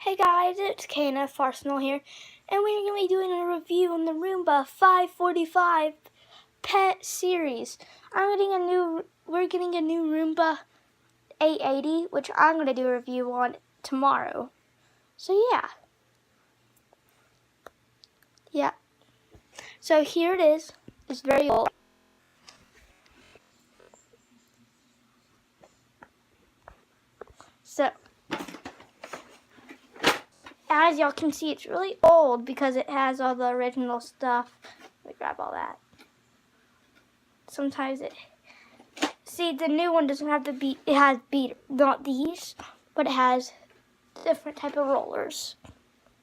Hey guys, it's Kana Arsenal here, and we're going to be doing a review on the Roomba 545 pet series. We're getting a new Roomba 880, which I'm going to do a review on tomorrow. So yeah. So here it is. It's very old. So as y'all can see, it's really old because it has all the original stuff. Let me grab all that. Sometimes the new one doesn't have the beat. It has beat, not these, but it has different type of rollers.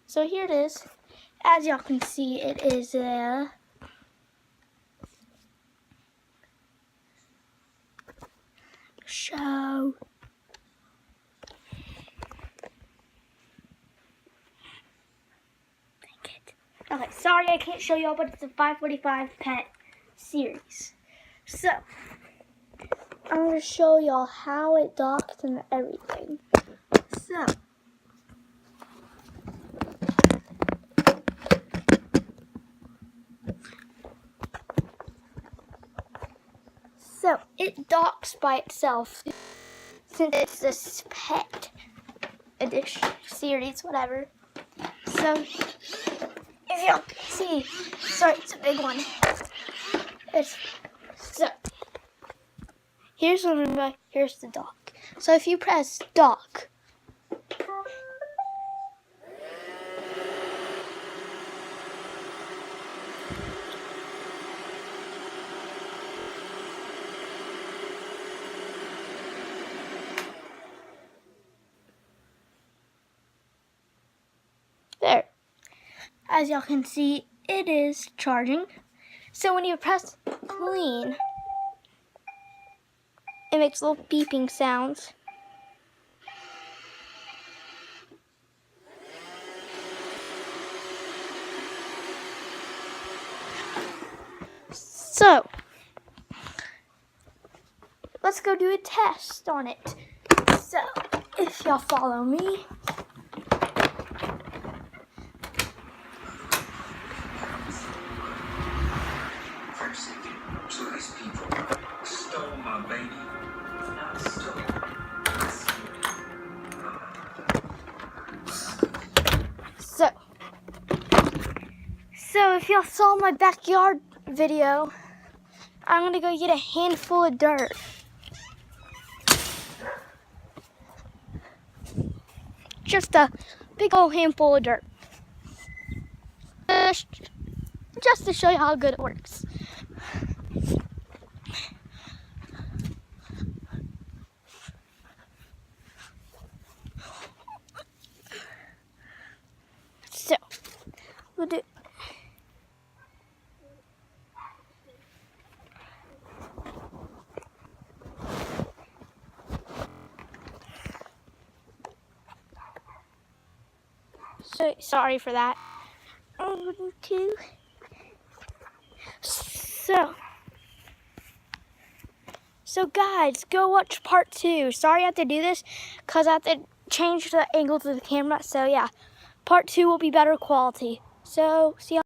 So here it is. As y'all can see, it is a show. Okay, sorry I can't show y'all, but it's a 545 pet series. So, I'm going to show y'all how it docks and everything. So it docks by itself since it's this pet edition series, whatever. So, if y'all can see, sorry, it's a big one. Here's the Roomba, here's the dock. So if you press dock, there. As y'all can see, it is charging. So when you press clean, it makes little beeping sounds. So, let's go do a test on it. So, if y'all follow me. So these people stole my baby. Not stole. So if y'all saw my backyard video, I'm gonna go get a handful of dirt. Just a big old handful of dirt. Just to show you how good it works. So, we'll do. So, sorry for that. So guys, go watch part 2. Sorry I have to do this because I have to change the angle to the camera. So yeah, part 2 will be better quality. So see y'all.